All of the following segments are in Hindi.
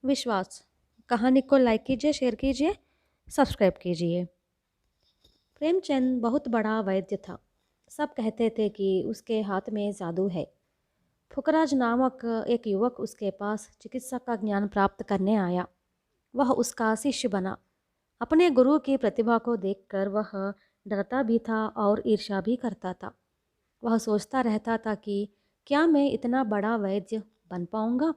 विश्वास। कहानी को लाइक कीजिए, शेयर कीजिए, सब्सक्राइब कीजिए। प्रेमचंद बहुत बड़ा वैद्य था। सब कहते थे कि उसके हाथ में जादू है। फुकराज नामक एक युवक उसके पास चिकित्सा का ज्ञान प्राप्त करने आया। वह उसका शिष्य बना। अपने गुरु की प्रतिभा को देखकर वह डरता भी था और ईर्ष्या भी करता था। वह सोचता रहता था कि क्या मैं इतना बड़ा वैद्य बन पाऊंगा।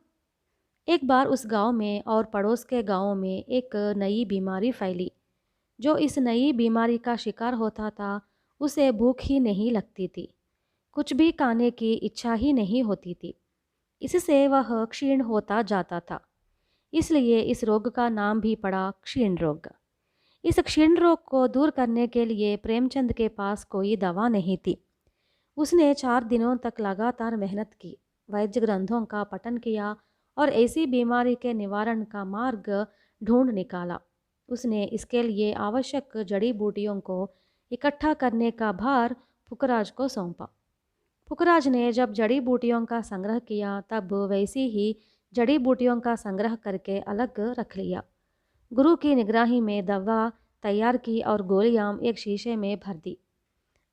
एक बार उस गांव में और पड़ोस के गांवों में एक नई बीमारी फैली। जो इस नई बीमारी का शिकार होता था उसे भूख ही नहीं लगती थी, कुछ भी खाने की इच्छा ही नहीं होती थी। इससे वह क्षीण होता जाता था। इसलिए इस रोग का नाम भी पड़ा क्षीण रोग। इस क्षीण रोग को दूर करने के लिए प्रेमचंद के पास कोई दवा नहीं थी। उसने 4 दिनों तक लगातार मेहनत की, वैद्य ग्रंथों का पठन किया और ऐसी बीमारी के निवारण का मार्ग ढूंढ निकाला। उसने इसके लिए आवश्यक जड़ी बूटियों को इकट्ठा करने का भार फुकराज को सौंपा। फुकराज ने जब जड़ी बूटियों का संग्रह किया तब वैसी ही जड़ी बूटियों का संग्रह करके अलग रख लिया। गुरु की निगरानी में दवा तैयार की और गोलियां एक शीशे में भर दी।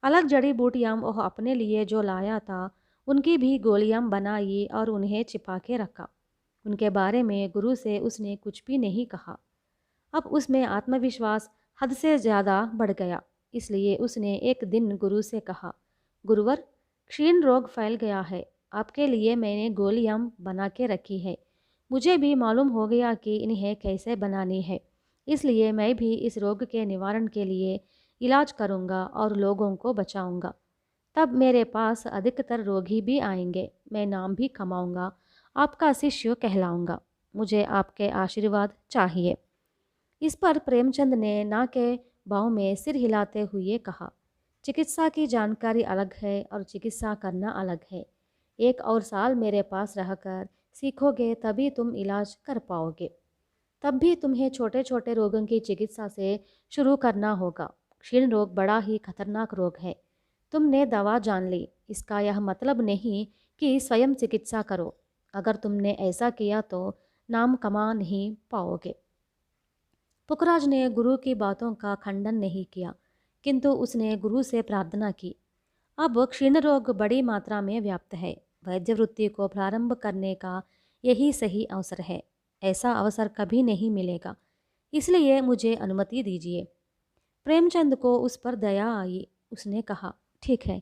अलग जड़ी बूटियां वह अपने लिए जो लाया था उनकी भी गोलियां बनाई और उन्हें छिपा के रखा। उनके बारे में गुरु से उसने कुछ भी नहीं कहा। अब उसमें आत्मविश्वास हद से ज़्यादा बढ़ गया। इसलिए उसने एक दिन गुरु से कहा, गुरुवर, क्षीण रोग फैल गया है। आपके लिए मैंने गोलियां बना के रखी है। मुझे भी मालूम हो गया कि इन्हें कैसे बनानी है। इसलिए मैं भी इस रोग के निवारण के लिए इलाज करूंगा और लोगों को बचाऊंगा। तब मेरे पास अधिकतर रोगी भी आएंगे। मैं नाम भी कमाऊंगा, आपका शिष्य कहलाऊंगा। मुझे आपके आशीर्वाद चाहिए। इस पर प्रेमचंद ने ना के भाव में सिर हिलाते हुए कहा, चिकित्सा की जानकारी अलग है और चिकित्सा करना अलग है। 1 और साल मेरे पास रहकर सीखोगे तभी तुम इलाज कर पाओगे। तब भी तुम्हें छोटे छोटे रोगों की चिकित्सा से शुरू करना होगा। क्षीण रोग बड़ा ही खतरनाक रोग है। तुमने दवा जान ली, इसका यह मतलब नहीं कि स्वयं चिकित्सा करो। अगर तुमने ऐसा किया तो नाम कमा नहीं पाओगे। पुखराज ने गुरु की बातों का खंडन नहीं किया, किंतु उसने गुरु से प्रार्थना की। अब क्षीण रोग बड़ी मात्रा में व्याप्त है। वैद्य वृत्ति को प्रारंभ करने का यही सही अवसर है। ऐसा अवसर कभी नहीं मिलेगा, इसलिए मुझे अनुमति दीजिए। प्रेमचंद को उस पर दया आई। उसने कहा, ठीक है,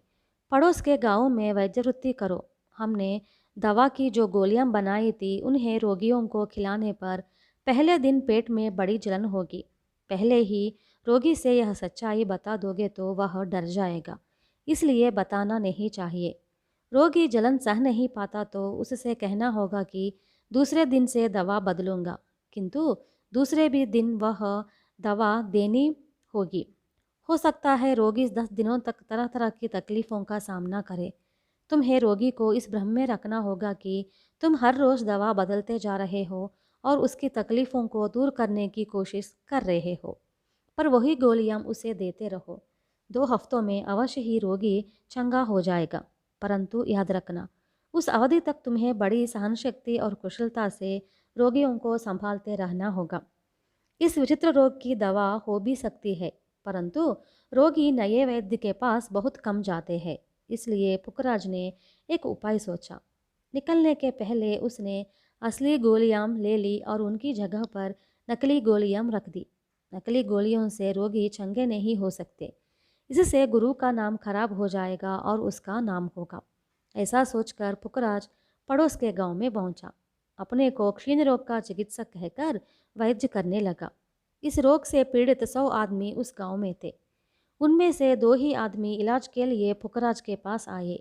पड़ोस के गांव में वैद्य वृत्ति करो। हमने दवा की जो गोलियां बनाई थी उन्हें रोगियों को खिलाने पर पहले दिन पेट में बड़ी जलन होगी। पहले ही रोगी से यह सच्चाई बता दोगे तो वह डर जाएगा, इसलिए बताना नहीं चाहिए। रोगी जलन सह नहीं पाता तो उससे कहना होगा कि दूसरे दिन से दवा बदलूंगा, किंतु दूसरे भी दिन वह दवा देनी होगी। हो सकता है रोगी 10 दिनों तक तरह तरह की तकलीफ़ों का सामना करे। तुम्हें रोगी को इस भ्रम में रखना होगा कि तुम हर रोज़ दवा बदलते जा रहे हो और उसकी तकलीफ़ों को दूर करने की कोशिश कर रहे हो, पर वही गोलियां उसे देते रहो। 2 हफ्तों में अवश्य ही रोगी चंगा हो जाएगा। परंतु याद रखना, उस अवधि तक तुम्हें बड़ी सहनशक्ति और कुशलता से रोगियों को संभालते रहना होगा। इस विचित्र रोग की दवा हो भी सकती है, परंतु रोगी नए वैद्य के पास बहुत कम जाते हैं। इसलिए पुखराज ने एक उपाय सोचा। निकलने के पहले उसने असली गोलियां ले ली और उनकी जगह पर नकली गोलियां रख दी। नकली गोलियों से रोगी चंगे नहीं हो सकते। इससे गुरु का नाम खराब हो जाएगा और उसका नाम होगा। ऐसा सोचकर पुखराज पड़ोस के गांव में पहुंचा। अपने को क्षीण रोग का चिकित्सक कहकर वैद्य करने लगा। इस रोग से पीड़ित 100 आदमी उस गांव में थे। उनमें से 2 ही आदमी इलाज के लिए पुखराज के पास आए।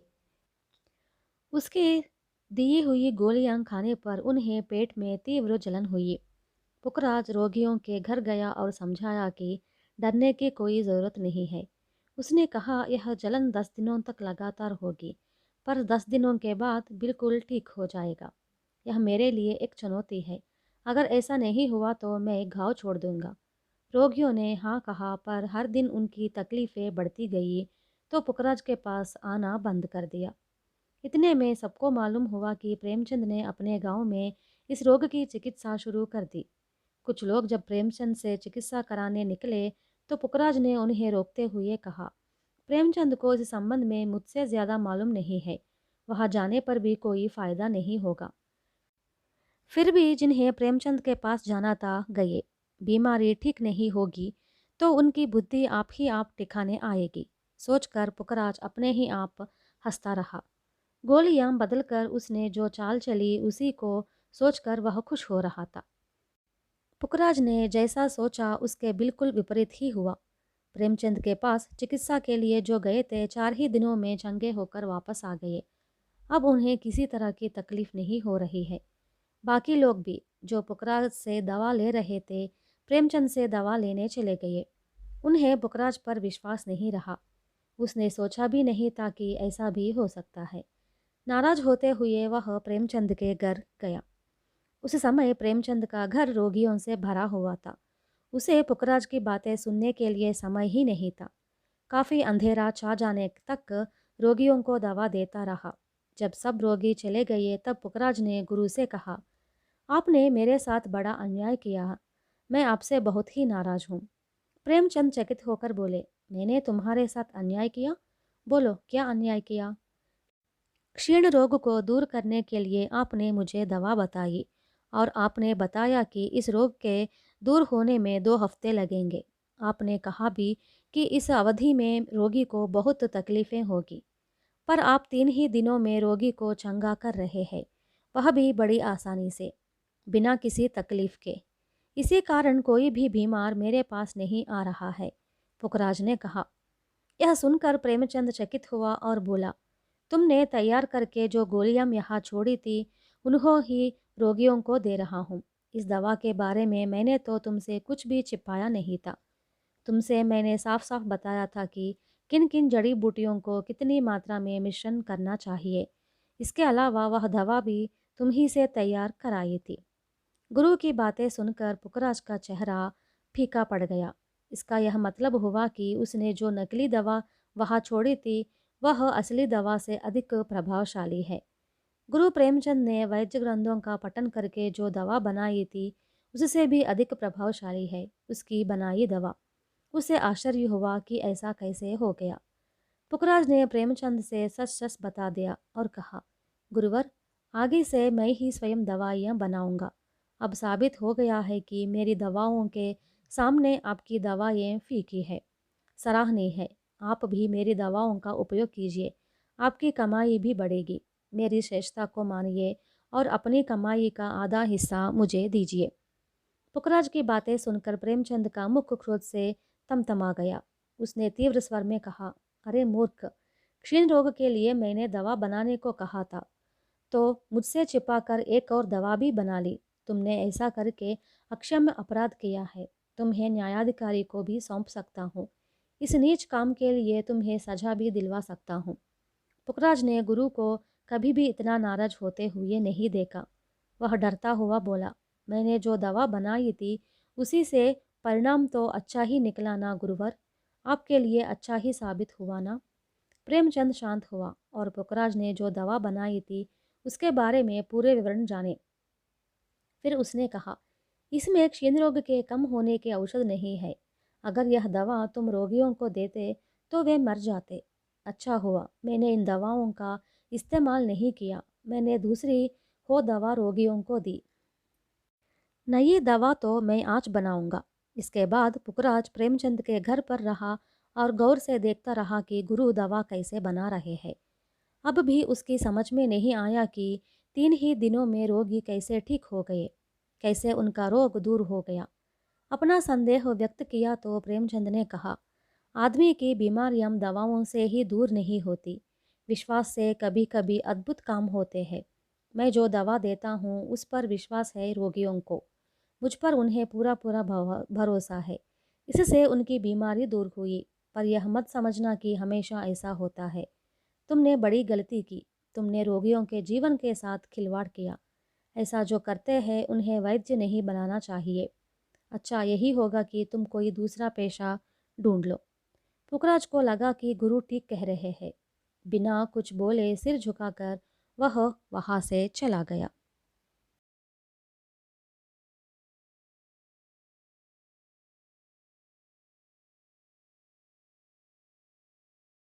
उसके दी हुई गोलियां खाने पर उन्हें पेट में तीव्र जलन हुई। पुखराज रोगियों के घर गया और समझाया कि डरने की कोई ज़रूरत नहीं है। उसने कहा, यह जलन 10 दिनों तक लगातार होगी, पर 10 दिनों के बाद बिल्कुल ठीक हो जाएगा। यह मेरे लिए एक चुनौती है। अगर ऐसा नहीं हुआ तो मैं घाव छोड़ दूंगा। रोगियों ने हाँ कहा, पर हर दिन उनकी तकलीफ़ें बढ़ती गई तो पुखराज के पास आना बंद कर दिया। इतने में सबको मालूम हुआ कि प्रेमचंद ने अपने गांव में इस रोग की चिकित्सा शुरू कर दी। कुछ लोग जब प्रेमचंद से चिकित्सा कराने निकले तो पुखराज ने उन्हें रोकते हुए कहा, प्रेमचंद को इस संबंध में मुझसे ज़्यादा मालूम नहीं है, वहाँ जाने पर भी कोई फ़ायदा नहीं होगा। फिर भी जिन्हें प्रेमचंद के पास जाना था गए। बीमारी ठीक नहीं होगी तो उनकी बुद्धि आप ही आप ठिकाने आएगी, सोचकर पुखराज अपने ही आप हंसता रहा। गोलियां बदलकर उसने जो चाल चली उसी को सोचकर वह खुश हो रहा था। पुखराज ने जैसा सोचा उसके बिल्कुल विपरीत ही हुआ। प्रेमचंद के पास चिकित्सा के लिए जो गए थे 4 ही दिनों में चंगे होकर वापस आ गए। अब उन्हें किसी तरह की तकलीफ नहीं हो रही है। बाकी लोग भी जो पुखराज से दवा ले रहे थे प्रेमचंद से दवा लेने चले गए। उन्हें पुखराज पर विश्वास नहीं रहा। उसने सोचा भी नहीं था कि ऐसा भी हो सकता है। नाराज होते हुए वह प्रेमचंद के घर गया। उस समय प्रेमचंद का घर रोगियों से भरा हुआ था। उसे पुखराज की बातें सुनने के लिए समय ही नहीं था। काफ़ी अंधेरा छा जाने तक रोगियों को दवा देता रहा। जब सब रोगी चले गए तब पुखराज ने गुरु से कहा, आपने मेरे साथ बड़ा अन्याय किया। मैं आपसे बहुत ही नाराज हूँ। प्रेमचंद चकित होकर बोले, मैंने तुम्हारे साथ अन्याय किया? बोलो क्या अन्याय किया? क्षीण रोग को दूर करने के लिए आपने मुझे दवा बताई और आपने बताया कि इस रोग के दूर होने में 2 हफ्ते लगेंगे। आपने कहा भी कि इस अवधि में रोगी को बहुत तकलीफें होगी, पर आप 3 ही दिनों में रोगी को चंगा कर रहे हैं, वह भी बड़ी आसानी से, बिना किसी तकलीफ के। इसी कारण कोई भी बीमार मेरे पास नहीं आ रहा है, पुखराज ने कहा। यह सुनकर प्रेमचंद चकित हुआ और बोला, तुमने तैयार करके जो गोलियां यहाँ छोड़ी थी उन्हों ही रोगियों को दे रहा हूँ। इस दवा के बारे में मैंने तो तुमसे कुछ भी छिपाया नहीं था। तुमसे मैंने साफ साफ बताया था कि किन किन जड़ी बूटियों को कितनी मात्रा में मिश्रण करना चाहिए। इसके अलावा वह दवा भी तुम ही से तैयार कराई थी। गुरु की बातें सुनकर पुखराज का चेहरा फीका पड़ गया। इसका यह मतलब हुआ कि उसने जो नकली दवा वहाँ छोड़ी थी वह असली दवा से अधिक प्रभावशाली है। गुरु प्रेमचंद ने वैद्य ग्रंथों का पठन करके जो दवा बनाई थी उससे भी अधिक प्रभावशाली है उसकी बनाई दवा। उसे आश्चर्य हुआ कि ऐसा कैसे हो गया। पुखराज ने प्रेमचंद से सच सच बता दिया और कहा, गुरुवर, आगे से मैं ही स्वयं दवाइयाँ बनाऊंगा। अब साबित हो गया है कि मेरी दवाओं के सामने आपकी दवाएं फीकी है। सराहनीय है। आप भी मेरी दवाओं का उपयोग कीजिए, आपकी कमाई भी बढ़ेगी। मेरी श्रेष्ठता को मानिए और अपनी कमाई का आधा हिस्सा मुझे दीजिए। पुखराज की बातें सुनकर प्रेमचंद का मुख क्रोध से तमतमा गया। उसने तीव्र स्वर में कहा, अरे मूर्ख, क्षीण रोग के लिए मैंने दवा बनाने को कहा था तो मुझसे छिपाकर एक और दवा भी बना ली। तुमने ऐसा करके अक्षम्य अपराध किया है। तुम्हें न्यायाधिकारी को भी सौंप सकता हूँ। इस नीच काम के लिए तुम्हें सजा भी दिलवा सकता हूँ। पुखराज ने गुरु को कभी भी इतना नाराज होते हुए नहीं देखा। वह डरता हुआ बोला, मैंने जो दवा बनाई थी उसी से परिणाम तो अच्छा ही निकला ना गुरुवर? आपके लिए अच्छा ही साबित हुआ ना? प्रेमचंद शांत हुआ और पुखराज ने जो दवा बनाई थी उसके बारे में पूरे विवरण जाने। फिर उसने कहा, इसमें क्षीण रोग के कम होने के औषध नहीं है। अगर यह दवा तुम रोगियों को देते तो वे मर जाते। अच्छा हुआ मैंने इन दवाओं का इस्तेमाल नहीं किया। मैंने दूसरी हो दवा रोगियों को दी। नई दवा तो मैं आज बनाऊंगा। इसके बाद पुखराज प्रेमचंद के घर पर रहा और गौर से देखता रहा कि गुरु दवा कैसे बना रहे हैं। अब भी उसकी समझ में नहीं आया कि 3 ही दिनों में रोगी कैसे ठीक हो गए, कैसे उनका रोग दूर हो गया। अपना संदेह व्यक्त किया तो प्रेमचंद ने कहा, आदमी की बीमारियां दवाओं से ही दूर नहीं होती, विश्वास से कभी कभी अद्भुत काम होते हैं। मैं जो दवा देता हूँ उस पर विश्वास है रोगियों को। मुझ पर उन्हें पूरा पूरा भरोसा है। इससे उनकी बीमारी दूर हुई। पर यह मत समझना कि हमेशा ऐसा होता है। तुमने बड़ी गलती की। तुमने रोगियों के जीवन के साथ खिलवाड़ किया। ऐसा जो करते हैं उन्हें वैद्य नहीं बनाना चाहिए। अच्छा यही होगा कि तुम कोई दूसरा पेशा ढूंढ लो। पुखराज को लगा कि गुरु ठीक कह रहे हैं। बिना कुछ बोले सिर झुकाकर वह वहां से चला गया।